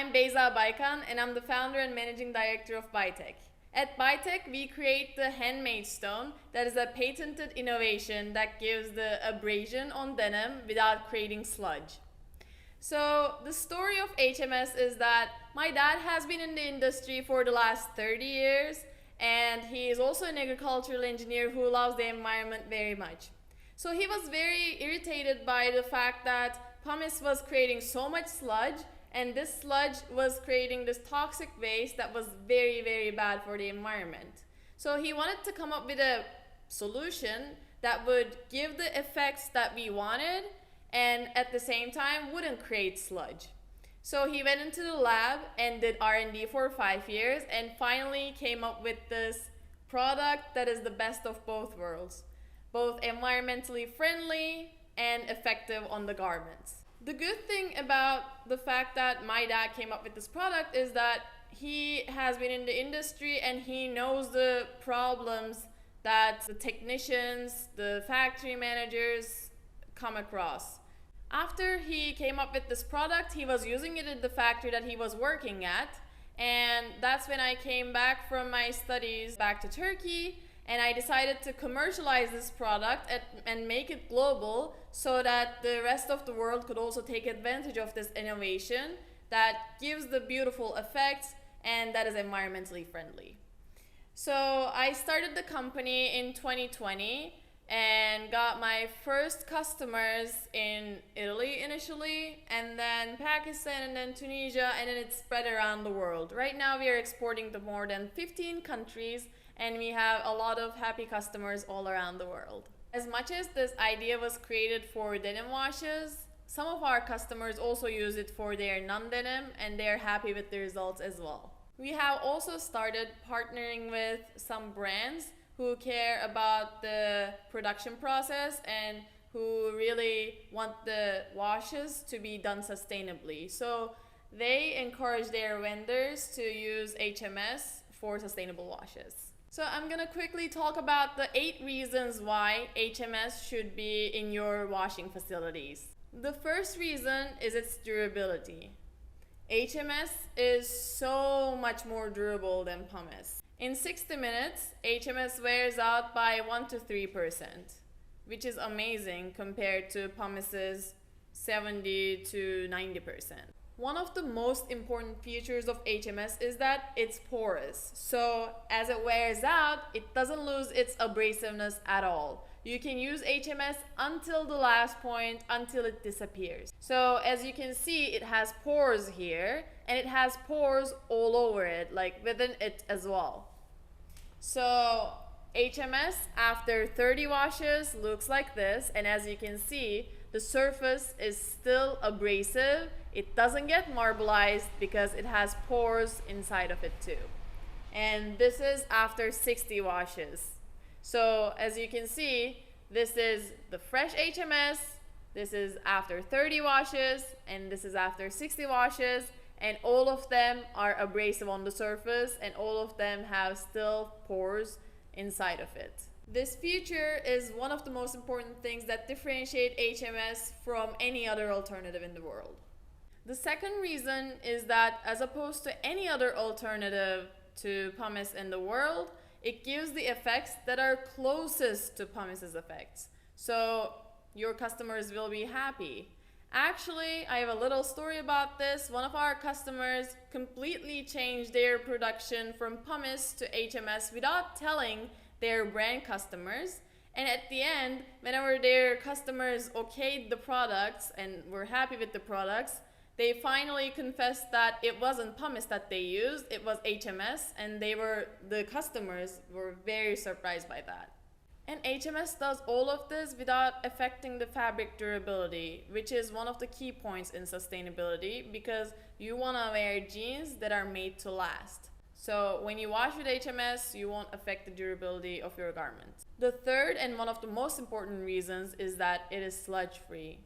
I'm Beyza Baykan, and I'm the founder and managing director of Baytech. At Baytech, we create the handmade stone that is a patented innovation that gives the abrasion on denim without creating sludge. So the story of HMS is that my dad has been in the industry for the last 30 years, and he is also an agricultural engineer who loves the environment very much. So he was very irritated by the fact that pumice was creating so much sludge, and this sludge was creating this toxic waste that was very, very bad for the environment. So he wanted to come up with a solution that would give the effects that we wanted and at the same time wouldn't create sludge. So he went into the lab and did R&D for 5 years and finally came up with this product that is the best of both worlds, both environmentally friendly and effective on the garments. The good thing about the fact that my dad came up with this product is that he has been in the industry and he knows the problems that the technicians, the factory managers come across. After he came up with this product, he was using it at the factory that he was working at, and that's when I came back from my studies back to Turkey, and I decided to commercialize this product and make it global so that the rest of the world could also take advantage of this innovation that gives the beautiful effects and that is environmentally friendly. So I started the company in 2020 and got my first customers in Italy initially, and then Pakistan, and then Tunisia, and then it spread around the world. Right now we are exporting to more than 15 countries, and we have a lot of happy customers all around the world. As much as this idea was created for denim washes, some of our customers also use it for their non-denim, and they're happy with the results as well. We have also started partnering with some brands who care about the production process and who really want the washes to be done sustainably. So they encourage their vendors to use HMS for sustainable washes. So I'm gonna quickly talk about the 8 reasons why HMS should be in your washing facilities. The first reason is its durability. HMS is so much more durable than pumice. In 60 minutes, HMS wears out by 1 to 3%, which is amazing compared to pumice's 70 to 90%. One of the most important features of HMS is that it's porous. So as it wears out, it doesn't lose its abrasiveness at all. You can use HMS until the last point, until it disappears. So as you can see, it has pores here, and it has pores all over it, like within it as well. So HMS after 30 washes looks like this, and as you can see, the surface is still abrasive. It doesn't get marbleized because it has pores inside of it too. And this is after 60 washes. So as you can see, this is the fresh HMS, this is after 30 washes, and this is after 60 washes, and all of them are abrasive on the surface, and all of them have still pores inside of it. This feature is one of the most important things that differentiate HMS from any other alternative in the world. The second reason is that as opposed to any other alternative to pumice in the world, it gives the effects that are closest to pumice's effects. So your customers will be happy. Actually, I have a little story about this. One of our customers completely changed their production from pumice to HMS without telling their brand customers. And at the end, whenever their customers okayed the products and were happy with the products, they finally confessed that it wasn't pumice that they used, it was HMS, and the customers were very surprised by that. And HMS does all of this without affecting the fabric durability, which is one of the key points in sustainability, because you want to wear jeans that are made to last. So when you wash with HMS, you won't affect the durability of your garments. The third and one of the most important reasons is that it is sludge free.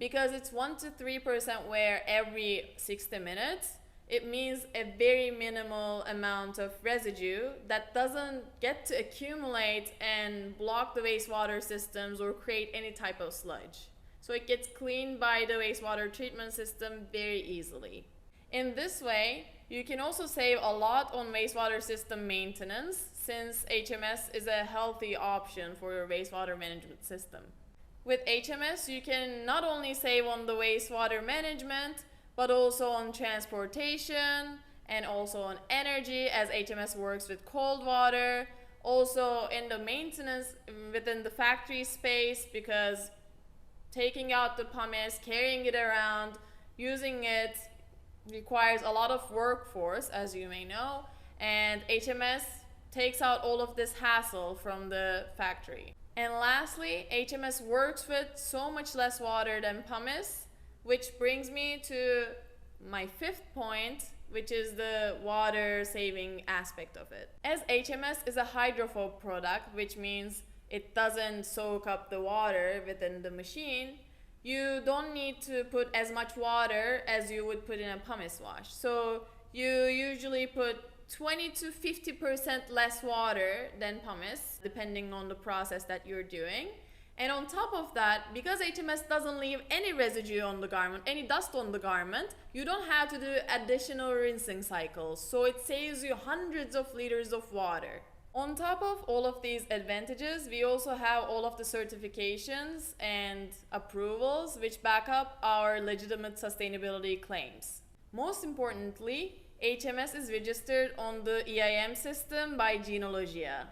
Because it's 1 to 3% wear every 60 minutes, it means a very minimal amount of residue that doesn't get to accumulate and block the wastewater systems or create any type of sludge. So it gets cleaned by the wastewater treatment system very easily. In this way, you can also save a lot on wastewater system maintenance, since HMS is a healthy option for your wastewater management system. With HMS, you can not only save on the wastewater management, but also on transportation and also on energy, as HMS works with cold water, also in the maintenance within the factory space, because taking out the pumice, carrying it around, using it requires a lot of workforce, as you may know, and HMS takes out all of this hassle from the factory. And lastly, HMS works with so much less water than pumice, which brings me to my fifth point, which is the water saving aspect of it. As HMS is a hydrophobe product, which means it doesn't soak up the water within the machine, you don't need to put as much water as you would put in a pumice wash. So you usually put 20 to 50% less water than pumice, depending on the process that you're doing. And on top of that, because HMS doesn't leave any residue on the garment, any dust on the garment, you don't have to do additional rinsing cycles. So it saves you hundreds of liters of water. On top of all of these advantages, we also have all of the certifications and approvals which back up our legitimate sustainability claims. Most importantly, HMS is registered on the EIM system by Genealogia.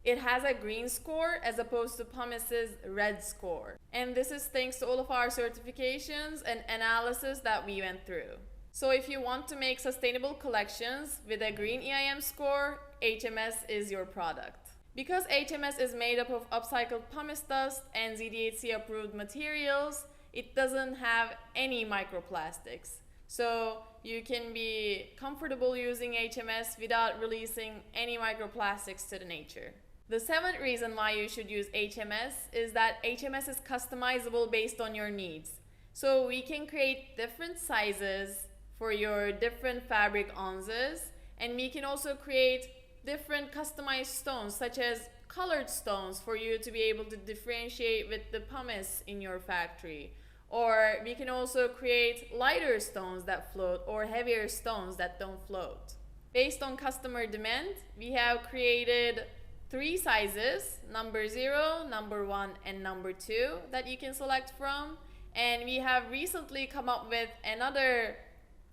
It has a green score as opposed to pumice's red score. And this is thanks to all of our certifications and analysis that we went through. So if you want to make sustainable collections with a green EIM score, HMS is your product. Because HMS is made up of upcycled pumice dust and ZDHC approved materials, it doesn't have any microplastics. So you can be comfortable using HMS without releasing any microplastics to the nature. The seventh reason why you should use HMS is that HMS is customizable based on your needs. So we can create different sizes for your different fabric onzes, and we can also create different customized stones, such as colored stones, for you to be able to differentiate with the pumice in your factory. Or we can also create lighter stones that float or heavier stones that don't float. Based on customer demand, we have created 3 sizes, number 0, number 1, and number 2, that you can select from. And we have recently come up with another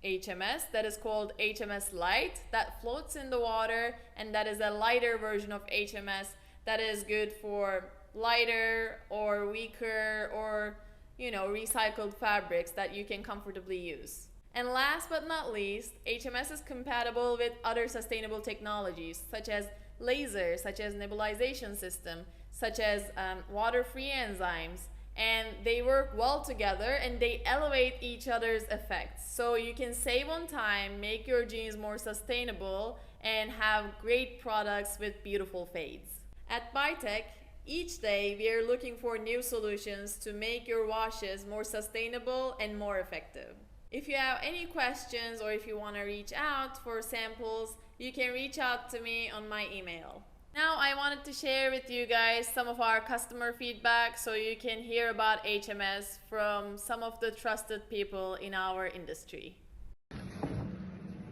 HMS that is called HMS Light, that floats in the water, and that is a lighter version of HMS that is good for lighter or weaker or recycled fabrics that you can comfortably use. And last but not least, HMS is compatible with other sustainable technologies such as lasers, such as nebulization system, such as water-free enzymes, and they work well together and they elevate each other's effects. So you can save on time, make your jeans more sustainable, and have great products with beautiful fades. At Baytech, each day we are looking for new solutions to make your washes more sustainable and more effective. If you have any questions or if you want to reach out for samples, you can reach out to me on my email. Now I wanted to share with you guys some of our customer feedback so you can hear about HMS from some of the trusted people in our industry.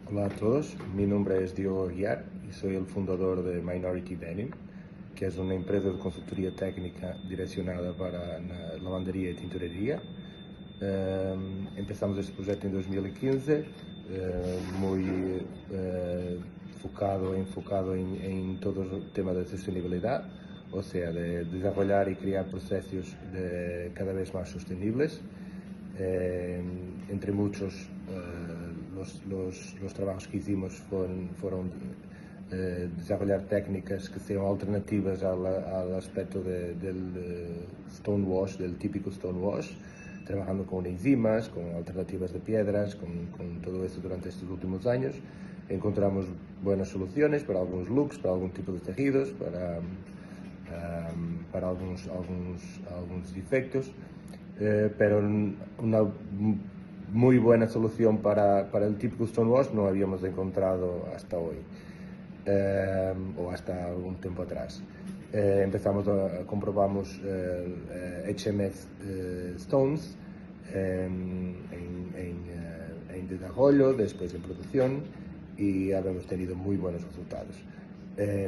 Hola a todos, mi nombre es Diogo Aguiar y soy el fundador de Minority Denim, que es una empresa de consultoría técnica direccionada para la lavandería y tintorería. Empezamos este proyecto en 2015, muy enfocado en todo el tema de sostenibilidad, o sea, de desarrollar y crear procesos cada vez más sostenibles. Entre muchos, los trabajos que hicimos fueron desarrollar técnicas que sean alternativas al aspecto del stonewash, del típico stonewash, trabajando con enzimas, con alternativas de piedras, con todo eso durante estos últimos años. Encontramos buenas soluciones para algunos looks, para algún tipo de tejidos, para algunos defectos, pero una muy buena solución para el típico stonewash no habíamos encontrado hasta hoy, o hasta algún tiempo atrás. Comprobamos HMS Stones en desarrollo, después en producción y habíamos tenido muy buenos resultados.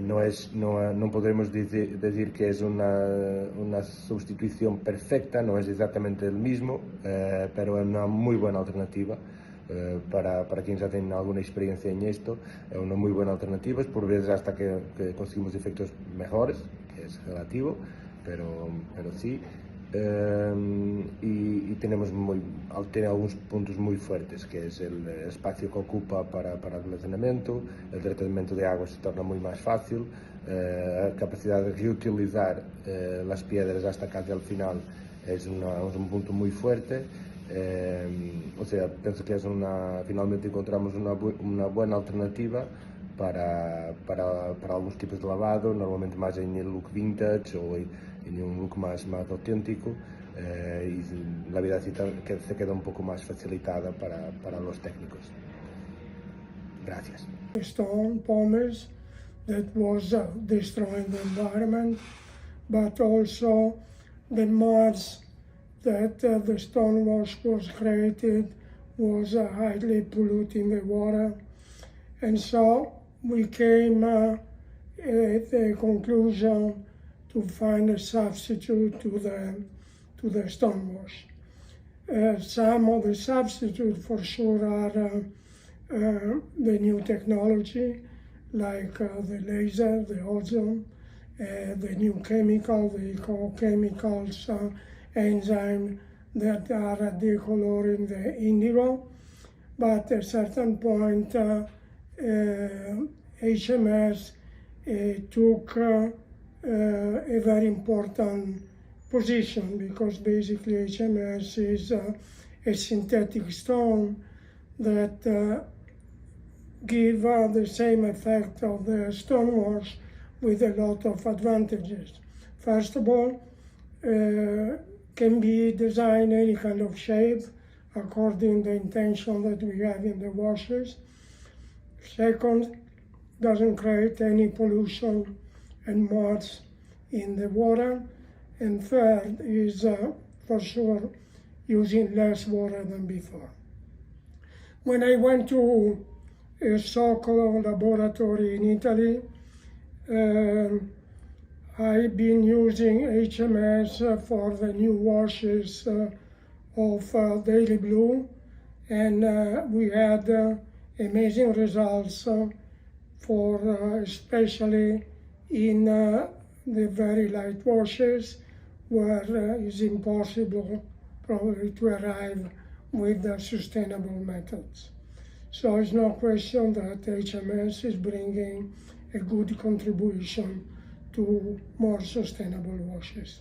No podremos decir que es una sustitución perfecta, no es exactamente el mismo, pero es una muy buena alternativa para quienes ya tienen alguna experiencia en esto. Es una muy buena alternativa, por veces hasta que conseguimos efectos mejores, que es relativo, pero sí. Y tiene algunos puntos muy fuertes, que es el espacio que ocupa para almacenamiento, el tratamiento de agua se torna muy más fácil, la capacidad de reutilizar las piedras hasta casi al final es un punto muy fuerte. O sea, pienso que finalmente encontramos una buena alternativa para algunos tipos de lavado, normalmente más en el look vintage o en un look más auténtico, y la vida se queda un poco más facilitada para los técnicos. Gracias. Stone polymers that was destroying the environment, but also the mods that the stone wash was created was highly polluting the water. And so we came at the conclusion to find a substitute to the stone wash. Some of the substitutes for sure are the new technology, like the laser, the ozone, the new chemical, the eco-chemicals, enzyme that are decoloring the indigo. But at a certain point, HMS took a very important position, because basically HMS is a synthetic stone that give the same effect of the stone wash with a lot of advantages. First of all, can be designed any kind of shape according to the intention that we have in the washes. Second, doesn't create any pollution and mods in the water. And third is for sure using less water than before. When I went to a Socolo laboratory in Italy, I've been using HMS for the new washes of Daily Blue, and we had amazing results for especially in the very light washes, where it's impossible probably to arrive with the sustainable methods. So it's no question that HMS is bringing a good contribution to more sustainable washes.